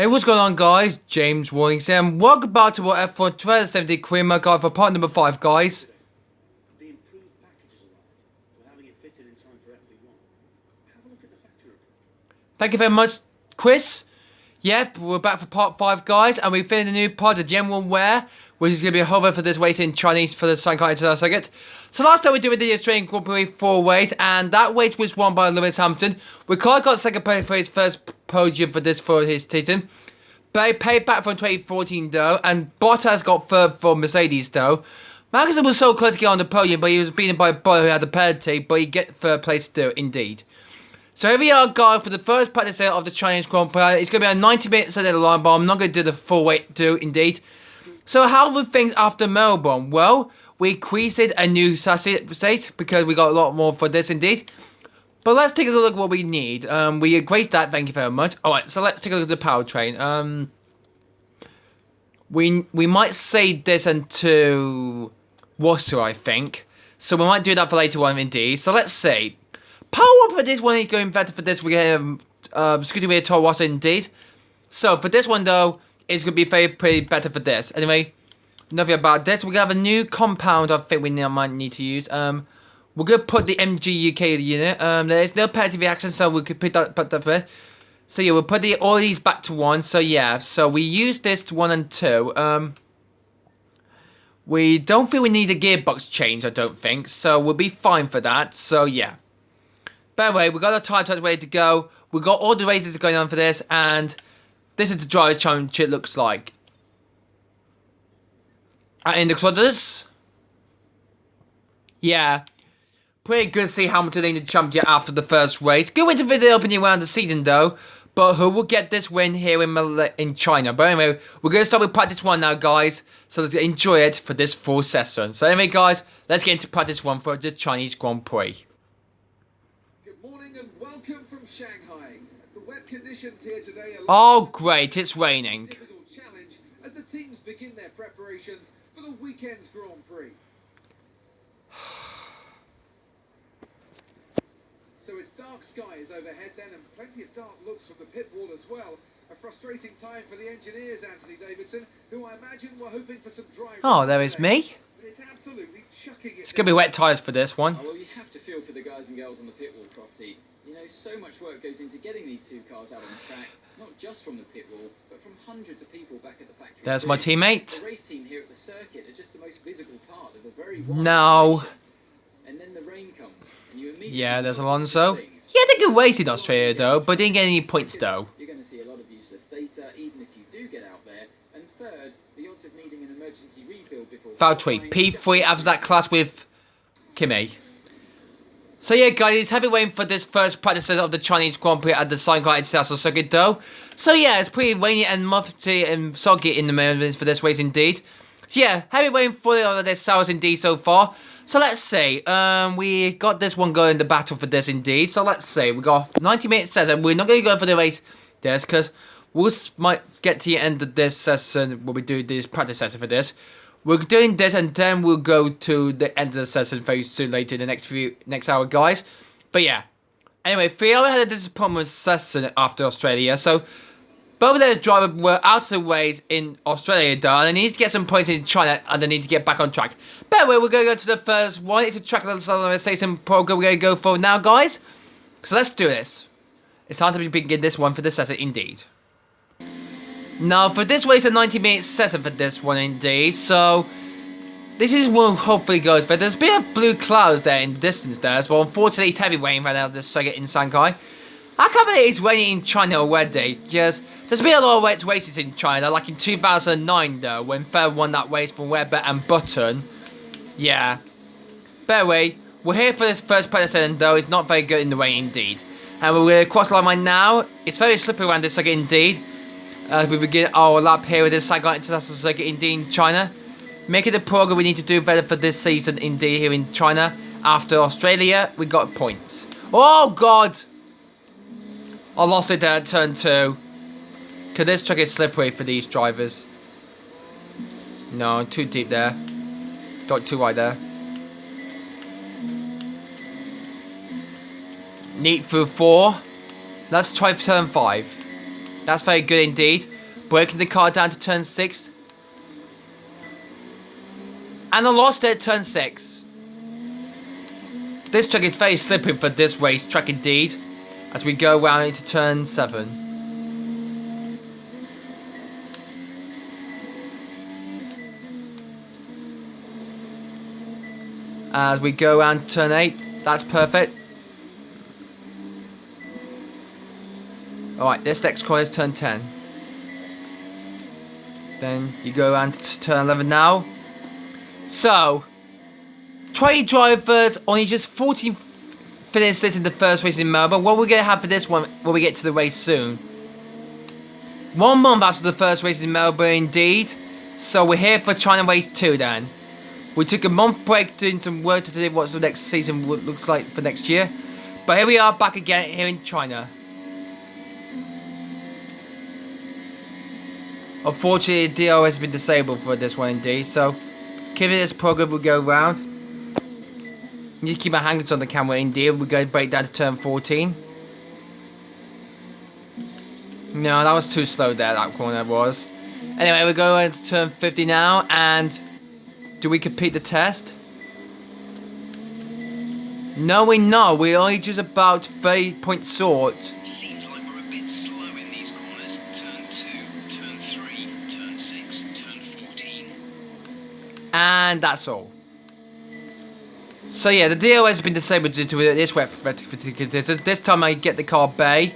Hey, what's going on, guys? James Warning Sam. Welcome back to our F1 2070 Career Mode Guide for part number 5, guys. The improved package has arrived. We're having it fitted in time for FP1. Have a look at the factory report. Thank you very much, Chris. Yep, we're back for part 5, guys, and we fitted a new part, the Gen 1 Wear, which is going to be a hover for this race in Chinese for the Shanghai International Circuit. So last time we did the Australian Grand Prix 4 race, and that race was won by Lewis Hamilton. Ricciardo got second place for his first podium for his Titan. But he paid back from 2014 though, and Bottas got third for Mercedes though. Magnussen was so close to get on the podium, but he was beaten by Boy who had the penalty, but he get third place still, indeed. So here we are, guys, for the first practice of the Chinese Grand Prix. It's going to be a 90-minute set of the line, but I'm not going to do the full weight do, indeed. So how were things after Melbourne? Well, we created a new state because we got a lot more for this, indeed. But let's take a look at what we need. We increased that, thank you very much. Alright, so let's take a look at the powertrain. We might save this into Worcester, I think. So we might do that for later on, indeed. So let's see. Power up for this one is going better for this. We're going to Scooter with Toro Rosso, indeed. So for this one, though, it's going to be pretty better for this. Anyway, nothing about this. We're going to have a new compound I think we might need to use. We're going to put the MG UK unit. There is no penalty reaction, so we could put that there. So yeah, we'll put all these back to 1. So yeah, so we use this to 1 and 2. We don't think we need a gearbox change, I don't think. So we'll be fine for that. So yeah. By the way, we got our tires ready to go. We got all the races going on for this, and this is the Drivers' Championship looks like. In the Crudders. Yeah. Pretty good to see Hamilton in the championship after the first race. Good win to the opening round of the season though. But who will get this win here in China? But anyway, we're going to start with practice 1 now, guys. So let's enjoy it for this full session. So anyway, guys, let's get into practice 1 for the Chinese Grand Prix. Good morning and welcome from Shanghai. The wet conditions here today are Oh great, it's raining. difficult challenge as the teams begin their preparations for the weekend's Grand Prix. So it's dark skies overhead then and plenty of dark looks from the pit wall as well. A frustrating time for the engineers, Anthony Davidson, who I imagine were hoping for some dry. Oh, there is me. But it's absolutely chucking it. It's going to be wet tyres for this one. Oh, well, you have to feel for the guys and girls on the pit wall, Crofty. You know, so much work goes into getting these two cars out on the track, not just from the pit wall, but from hundreds of people back at the factory. There's my teammate. The race team here at the circuit are just the most visible part of a very wide No. operation. And then the rain comes, and you immediately... Yeah, there's Alonso. He had a good race in Australia though, but didn't get any points though. You're going to see a lot of useless data, even if you do get out there. And third, the odds of needing an emergency rebuild before... Valtteri, P3 after that class with Kimi. So yeah, guys, it's heavy waiting for this first practice of the Chinese Grand Prix at the Shanghai International Circuit though. So yeah, it's pretty rainy and muffy and soggy in the moments for this race indeed. So yeah, heavy waiting for this hours indeed so far. So let's see, we got this one going, the battle for this indeed. So let's see, we got 90 minutes session. We're not going to go for the race this because we might get to the end of this session when we do this practice session for this. We're doing this and then we'll go to the end of the session very soon later in the next hour, guys. But yeah, anyway, Theo had a disappointment session after Australia, so both of their drivers were out of the race in Australia though, and they need to get some points in China and they need to get back on track. But anyway, we're going to go to the first one. It's a track station program we're going to go for now, guys. So let's do this. It's time to begin this one for the session indeed. Now for this race, a 90-minute session for this one indeed. So this is one hopefully goes better. There's a bit of blue clouds there in the distance there as well. Unfortunately, it's heavy rain right now at this circuit in Shanghai. I can't believe it's raining in China already. Yes, there's been a lot of wet races in China, like in 2009 though, when Ferrer won that race from Webber and Button. Yeah. But anyway, we're here for this first practice session though. It's not very good in the rain indeed. And we're going to cross the line right now. It's very slippery around this circuit indeed. As we begin our lap here with this Shanghai International Circuit indeed in China. Making the program we need to do better for this season indeed here in China. After Australia, we got points. Oh god! I lost it there at turn 2. Because this track is slippery for these drivers. No, too deep there. Got too wide there. Neat through 4. Let's try turn 5. That's very good indeed. Breaking the car down to turn 6. And I lost it at turn 6. This track is very slippery for this race track indeed. As we go round into turn 7. As we go around to turn 8. That's perfect. Alright, this next corner is turn 10. Then you go around to turn 11 now. So, 20 drivers, only just 14 finishes in the first race in Melbourne. What we're going to have for this one when we get to the race soon. 1 month after the first race in Melbourne indeed. So we're here for China race 2 then. We took a month break doing some work to do what the next season looks like for next year. But here we are back again here in China. Unfortunately, the DO has been disabled for this one indeed, so giving this program will go round. Need to keep my hands on the camera indeed. We're going to break down to turn 14. No, that was too slow there, that corner was. Anyway, we're going to turn 50 now, and do we complete the test? No, we're not. We're only just about 30 points short. Seems like we're a bit slow in these corners. Turn 2, turn 3, turn 6, turn 14. And that's all. So yeah, the DO has been disabled due to this wet. This time I get the car bay.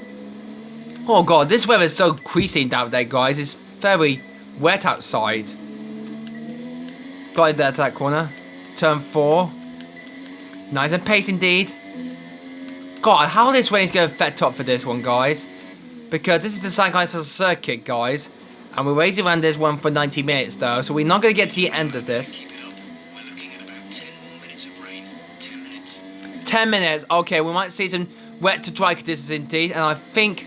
Oh god, this weather is so creasy down there, guys. It's very wet outside. Got it there to that corner. Turn 4. Nice and pace indeed. God, how this rain is going to affect up for this one, guys. Because this is the Shanghai International Circuit, guys. And we're racing around this one for 90 minutes, though. So we're not going to get to the end of this. Keep it up. We're looking at about 10 more minutes of rain. 10 minutes. 10 minutes. Okay, we might see some wet to dry conditions indeed. And I think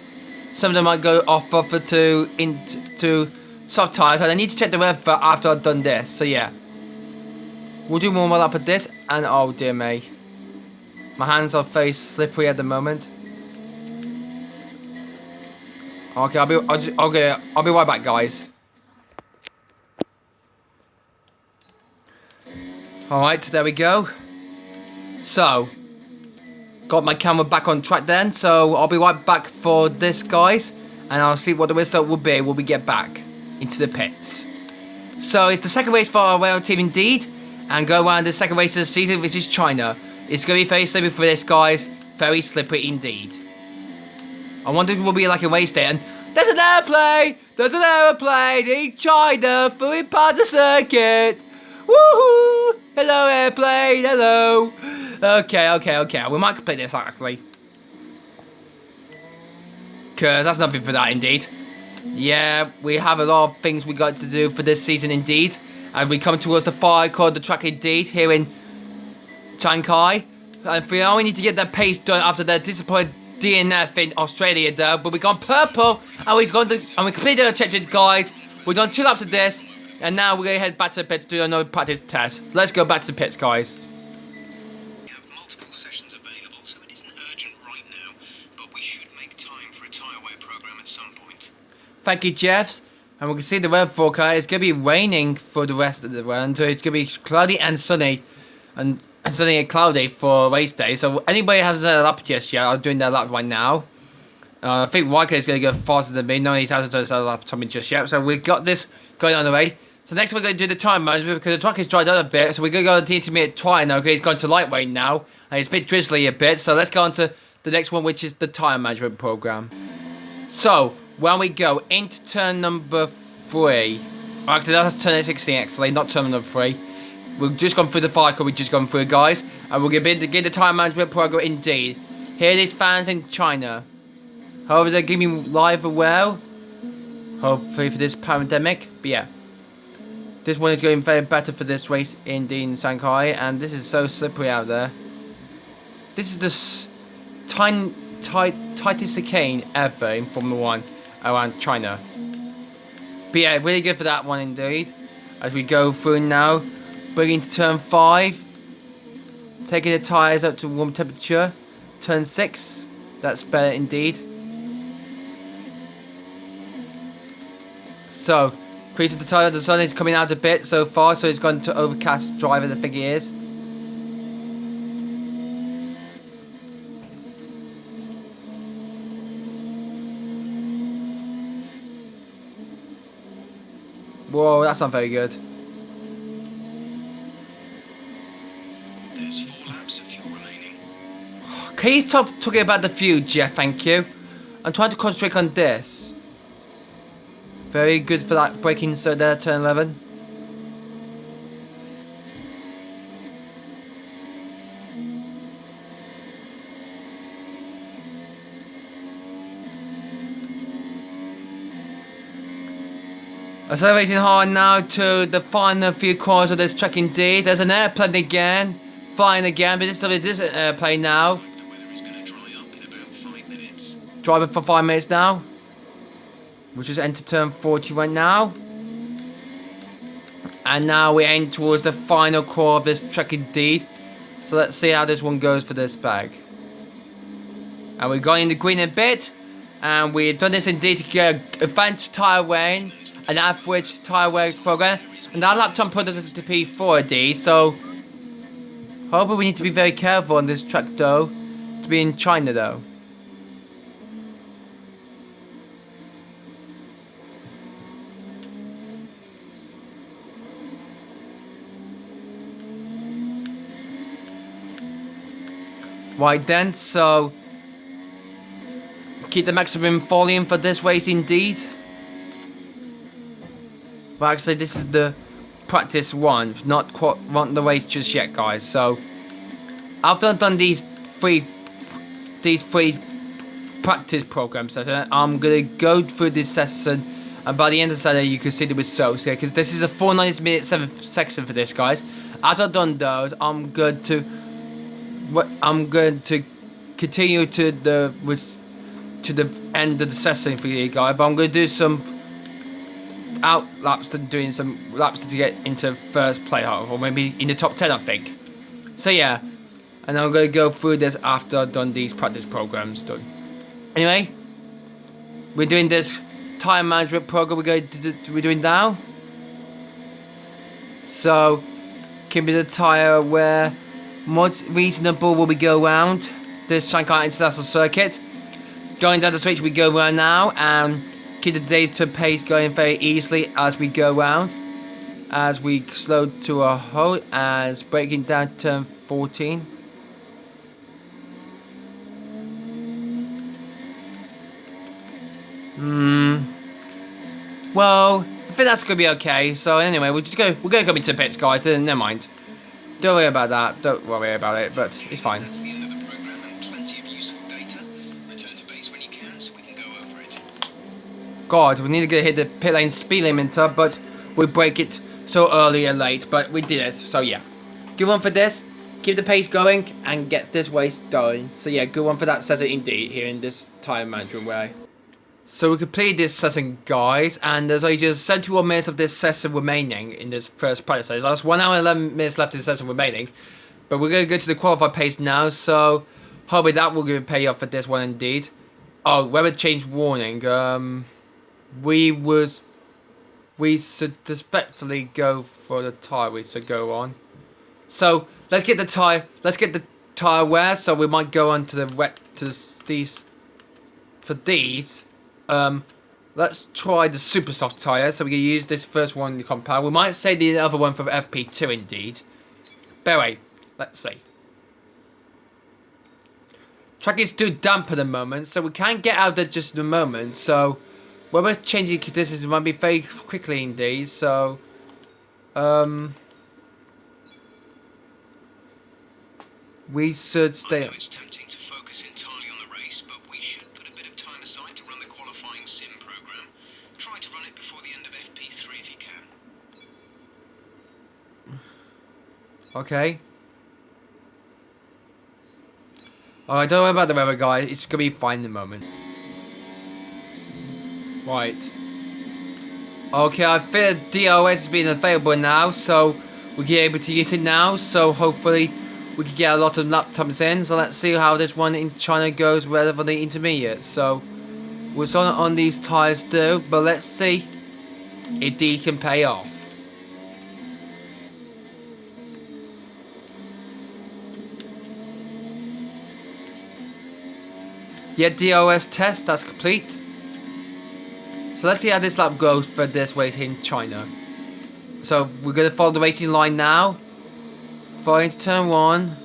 some of them might go off to into soft tyres. And I need to check the weather after I've done this. So yeah. We'll do one more lap of this. And oh dear me. My hands are very slippery at the moment. Okay, I'll be right back, guys. Alright, there we go. So, got my camera back on track then. So, I'll be right back for this, guys. And I'll see what the result will be when we get back into the pits. So, it's the second race for our rail team indeed. And go around the second race of the season. This is China. It's going to be very slippery for this, guys. Very slippery indeed. I wonder if it will be like a race day. And there's an airplane! There's an aeroplane in China flying past the circuit. Woohoo! Hello, airplane. Hello. Okay. We might complete this actually. Because that's nothing for that indeed. Yeah, we have a lot of things we got to do for this season indeed. And we come towards the far corner of the track indeed here in Shanghai. And we only need to get that pace done after that disappointed DNF in Australia though. But we gone purple and we completed our check, guys. We've done 2 laps of this. And now we're going to head back to the pits to do another practice test. So let's go back to the pits, guys. We have multiple sessions available, so it isn't urgent right now. But we should make time for a tie-away program at some point. Thank you, Jeffs. And we can see the weather forecast. It's going to be raining for the rest of the run. So it's going to be cloudy and sunny. And sunny and cloudy for race day. So anybody has a lap just yet, I'm doing their lap right now. I think Riker is going to go faster than me. No, he hasn't done his lap to me just yet. So we've got this going on the way. So next we're going to do the time management because the track is dried out a bit. So we're going to go to the intermediate try now. Okay, it's going to lightweight now. And it's a bit drizzly a bit. So let's go on to the next one, which is the time management program. So when we go into turn number 3. Actually, that's turn 16 actually, not turn number 3. We've just gone through the fire code we've just gone through, guys. And we're going to begin the time management program indeed. Here it is, fans in China. However, they're giving me live well. Hopefully for this pandemic. But yeah. This one is going very better for this race indeed in Shanghai. And this is so slippery out there. This is the tightest chicane ever in Formula 1 around China. But yeah, really good for that one indeed. As we go through now. Bringing to turn 5. Taking the tyres up to room temperature. Turn 6. That's better indeed. So, Prix at the time of the sun is coming out a bit so far, so he's gone to overcast driver, I think he is. Whoa, that's not very good. There's 4 laps of fuel remaining. Can you stop talking about the fuel, Jeff? Thank you. I'm trying to concentrate on this. Very good for that braking, so there, turn 11. Accelerating hard now to the final few corners of this track indeed. There's an airplane again, flying again, but this time it is an airplane now. The weather is going to dry up in about 5 minutes. Driving for 5 minutes now. Which is enter turn 40 right now. And now we aim towards the final core of this track indeed. So let's see how this one goes for this bag. And we're going in the green a bit. And we've done this indeed to get advanced tyre wearing, an average tyre wear program. And our lap time put us to P4D. So hopefully we need to be very careful on this track though. To be in China though. Right then, so keep the maximum volume for this race indeed. But actually this is the practice one, not the race just yet guys. So after I've done these three practice programs session, I'm gonna go through this session, and by the end of the session you can see the results here, because this is a 4:90 7 section for this guys. After I've done those, I'm going to continue to the end of the session for you guys, but I'm going to do some out laps and doing some laps to get into first place, or maybe in the top 10 I think. So yeah, and I'm going to go through this after I've done these practice programs done. Anyway, we're doing this time management program we're doing now. So keep the tyre where what's reasonable will we go around this Shanghai International Circuit. Going down the streets we go around now, and keep the data pace going very easily as we go around. As we slow to a halt, as breaking down turn 14. Well, I think that's gonna be okay. So anyway, we're gonna go into the pits, guys. Never mind. Don't worry about that. Don't worry about it. But it's fine. That's the end of the program and plenty of useful data. Return to base when you can so we can go over it. God, we need to hit the pit lane speed limiter, but we break it so early and late. But we did it. So yeah, good one for this. Keep the pace going and get this race done. So yeah, good one for that session indeed here in this time management way. So we completed this session, guys, and there's only just 71 minutes of this session remaining in this first practice. There's 1 hour and 11 minutes left in the session remaining. But we're going to go to the qualified pace now, so hopefully that will give a payoff for this one indeed. Oh, weather change warning. We should respectfully go for the tyre we should go on. So let's get the tyre wear, so we might go on to the wet to these for these. Let's try the super soft tyre, so we can use this first one in the compound. We might say the other one for FP2 indeed. But anyway, let's see. Track is too damp at the moment, so we can't get out there just in a moment. So when we're changing conditions, it might be very quickly indeed. So we should stay. I know it's tempting to focus entirely on the race, but we should put a bit of time aside to run the qualifying sim program. Try to run it before the end of FP3 if you can. Okay. Alright, don't worry about the weather, guys. It's gonna be fine in the moment. Right. Okay, I feel DOS has been available now, so we'll be able to use it now. So hopefully we can get a lot of lap times in. So let's see how this one in China goes rather than the intermediate. So we're on these tyres too, but let's see indeed can pay off. Yeah, DOS test, that's complete. So let's see how this lap goes for this race in China. So we're going to follow the racing line now. Far into turn 1.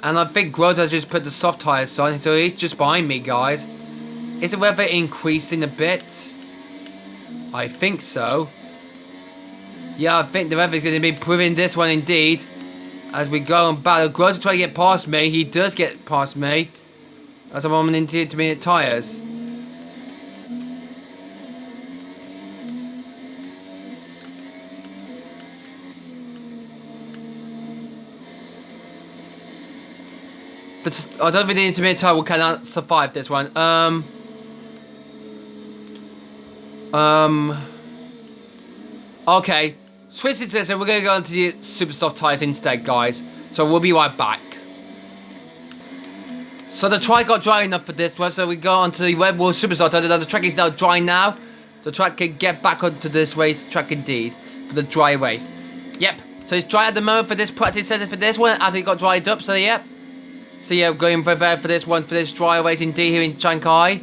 And I think Groves has just put the soft tyres on, so he's just behind me, guys. Is the weather increasing a bit? I think so. Yeah, I think the weather's going to be improving this one indeed. As we go and battle. Groves is trying to get past me. He does get past me. As I'm on into intermediate tyres. I don't think the intermediate tyre will cannot survive this one. Okay. Switch to this and we're going to go into the super soft tyres instead, guys. So we'll be right back. So the track got dry enough for this one, so we go onto the Red Bull Super Soft. The track is now dry now. The track can get back onto this race track indeed for the dry race. Yep. So it's dry at the moment for this practice session for this one after it got dried up. So yep. So yeah, going prepared for this one for this dry race indeed here in Shanghai.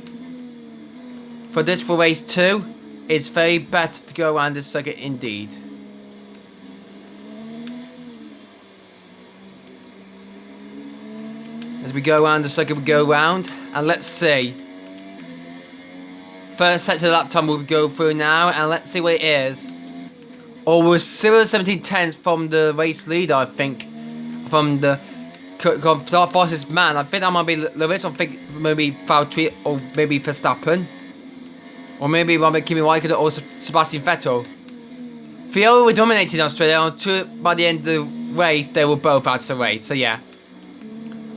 For this for race 2, it's very better to go around this circuit indeed. As we go around the circuit, we go around, and let's see. First set of lap time we'll go through now, and let's see what it is. Oh, we're 0.17 tenths from the race leader, I think. From the fastest man. I think that might be Lewis, I think maybe Valtteri, or maybe Verstappen. Or maybe Kimi Raikkonen or Sebastian Vettel. Fiona were dominating Australia, by the end of the race, they were both out of the race, so yeah.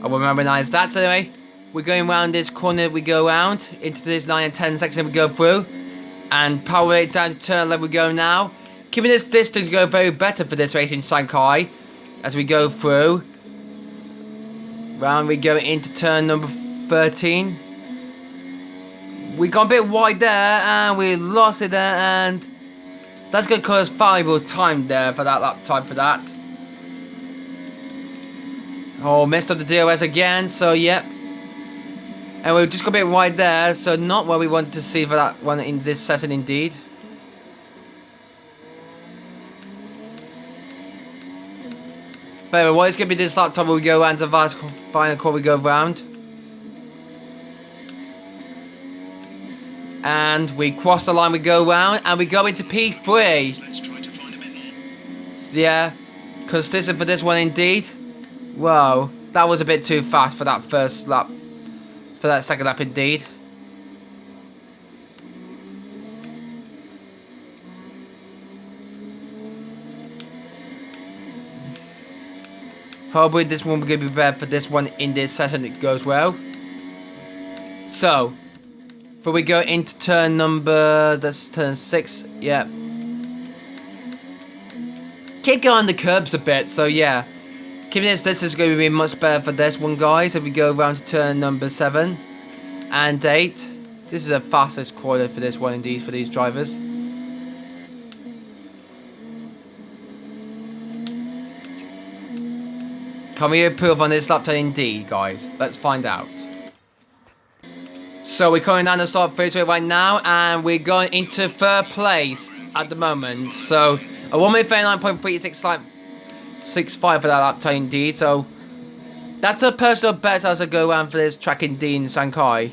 I will recognize that. So anyway, we're going around this corner, we go around into this 9 and 10 section we go through, and power it down to turn 11 we go now. Keeping this distance go very better for this race in Shanghai as we go through. Round we go into turn number 13. We got a bit wide there and we lost it there, and that's going to cause valuable time there for that lap time for that. Oh, missed up the DOS again, so yep. And we've just got a bit wide there, so not what we want to see for that one in this session indeed. But anyway, what is going to be this lap time we go around the final corner we go round. And we cross the line, we go round, and we go into P3. Let's try to find a bit more. Yeah, because this is for this one indeed. Whoa, that was a bit too fast for that first lap. For that second lap indeed. Hopefully this one will be prepared for this one in this session it goes well. So, before we go into turn number, that's turn 6, yeah. Keep going on the curbs a bit, so yeah. Keeping this is going to be much better for this one, guys. If we go around to turn number 7 and 8. This is the fastest corner for this one indeed for these drivers. Can we improve on this lap time indeed, guys? Let's find out. So we're coming down the start straightaway right now, and we're going into 3rd place at the moment. So a 1:39.36 like 6.5 for that lap time indeed, so that's the personal best as I go around for this track indeed in Shanghai.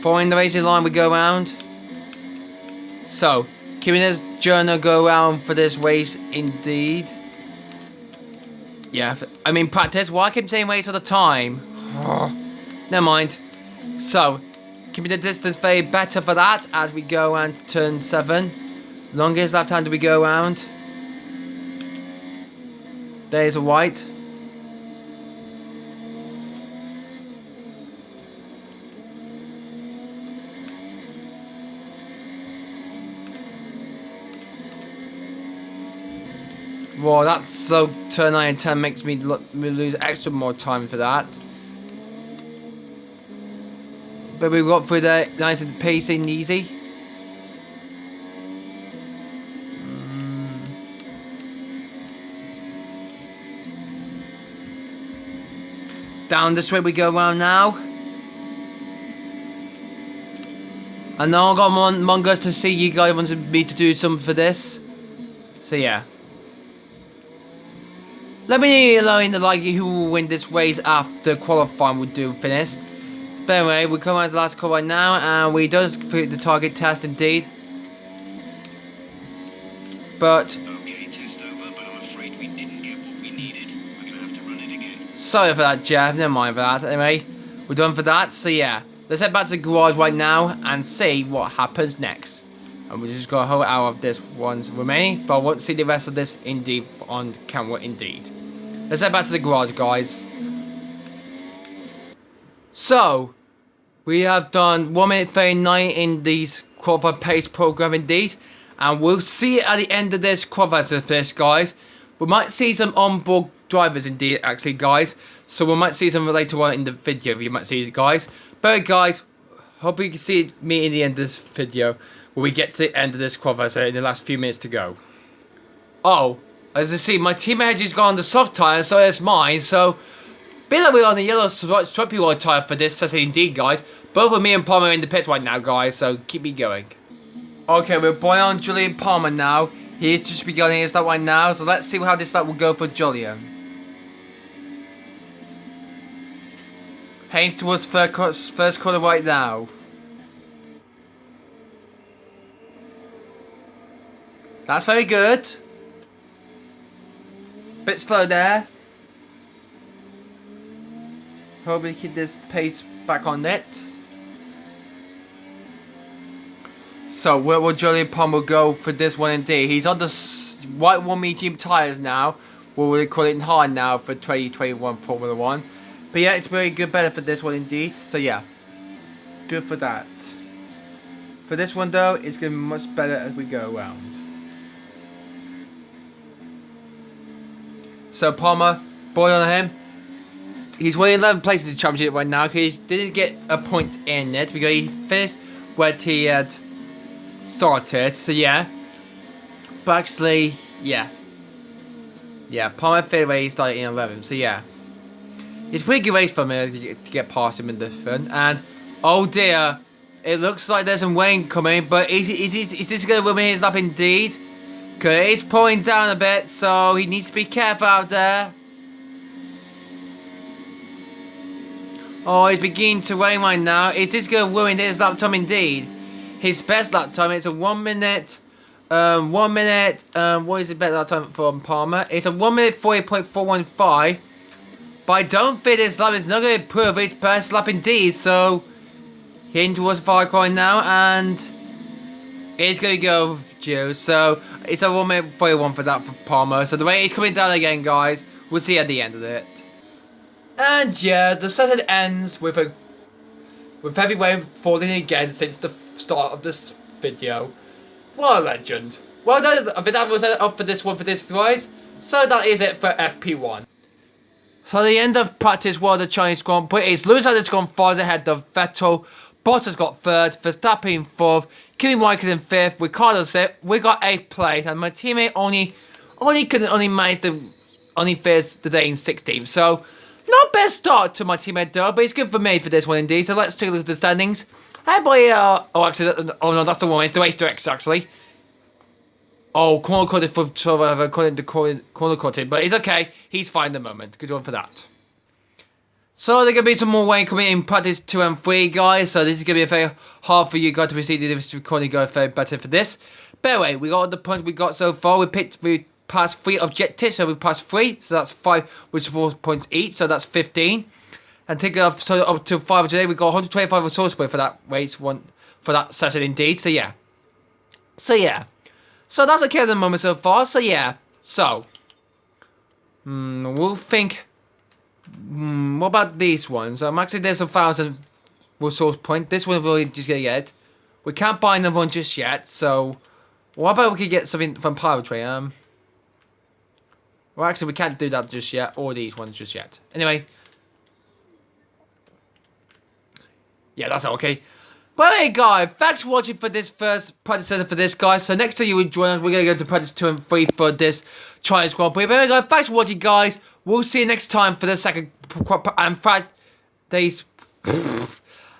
Following the racing line we go around. So, keeping this journey go around for this race indeed. Yeah, I mean practice, why I keep saying race all the time? Never mind. So, keeping the distance very better for that as we go around turn 7. Longest left hand we go around. There's a white. Well, that's so turn 9 and 10 makes me lose extra more time for that. But we got through there nice and pacey and easy. Down the straight we go around now. And now I got Among Us to see you guys wanted me to do something for this. So yeah. Let me know in the like who will win this race after qualifying we do finished. But anyway, we come out to the last call right now and we don't complete the target test indeed. But Okay, test over, but I'm afraid we didn't get what we needed. We're gonna have to run it again. sorry for that, Jeff. Never mind for that. Anyway, we're done for that. So yeah, let's head back to the garage right now and see what happens next. And we just got a whole hour of this one remaining, but I won't see the rest of this indeed on camera indeed. Let's head back to the garage, guys. So, we have done 1 minute 39 in the qualified pace program indeed. And we'll see at the end of this qualifier for this, guys. We might see some onboard drivers indeed, actually, guys. So we might see some later on in the video, you might see it, guys. But guys, hope you can see me in the end of this video when we get to the end of this qualifier, so in the last few minutes to go. Oh, as you see, my teammate has gone on the soft tyre, so it's mine, so be like we're on the yellow stripy white tyre for this session indeed, guys. Both of me and Palmer are in the pits right now, guys, so keep me going. Okay, we're boy on Julian Palmer now. He's just beginning his lap right now, so let's see how this lap will go for Julian. Heading towards first corner right now. That's very good. Bit slow there. Hope we keep this pace back on it. So where will Julian Palmer go for this one indeed? He's on the white one medium tyres now. We'll call it hard now for 2021 Formula 1. But yeah, it's very good, better for this one indeed. So yeah, good for that. For this one though, it's going to be much better as we go around. So Palmer, boy on him. He's winning 11 places in the championship right now. He didn't get a point in it because he finished where he had started. So yeah, but actually, yeah, Palmer finished where he started in 11. So yeah, it's a pretty good race for me to get past him in this front. And oh dear, it looks like there's some rain coming. But is this going to ruin his lap indeed? Because it's pouring down a bit, so he needs to be careful out there. Oh, it's beginning to rain right now. Is this going to ruin his lap time indeed? His best lap time is a 1 minute, what is the best lap time from Palmer? It's a 1 minute 40.415. But I don't think this lap is not going to improve his best lap indeed, so heading towards the far corner now, and it's going to go Joe. So it's a 1 minute 41 for that for Palmer. So the way it's coming down again, guys. We'll see at the end of it. And yeah, the session ends with heavy rain falling again since the start of this video. What a legend. Well done, I think that was it up for this one for this, guys. So that is it for FP1. So the end of practice while the Chinese Grand Prix is Lewis has gone far ahead of Vettel, Bottas got 3rd, Verstappen 4th, Kimi Raikkonen 5th, Ricardo 6th, we got 8th place, and my teammate only managed to finish the day in 16th. So not best start to my teammate though, but it's good for me for this one indeed. So let's take a look at the standings. Everybody, oh no, that's the one. It's the race director actually. Oh, corner cutting for according to corner cutting, but it's okay. He's fine at the moment. Good one for that. So there's gonna be some more rain coming in practice 2 and 3, guys. So this is gonna be a very hard for you guys to receive this recording. Go very better for this. But anyway, we got all the points we got so far. We passed 3 objectives, so we passed 3. So that's 5, which is 4 points each. So that's 15. And take it up, so up to 5 today. We got 125 resource points for that race one for that session indeed. So yeah. So that's okay at the moment so far. So yeah. So we'll think. What about these ones? Actually, there's 1,000 resource point. This one we're just gonna get. We can't buy another one just yet. So what about we could get something from Power Tree? Well, actually, we can't do that just yet, or these ones just yet. Anyway. Yeah, that's okay. But hey, guys, thanks for watching for this first predecessor for this, guys. So next time you will join us, we're going to go to Practice 2 and 3 for this Chinese Grand Prix. But anyway, guys, thanks for watching, guys. We'll see you next time for the second and Fridays.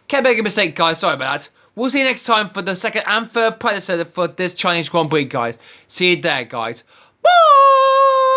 Can't make a mistake, guys. Sorry about that. We'll see you next time for the second and third predecessor for this Chinese Grand Prix, guys. See you there, guys. Bye!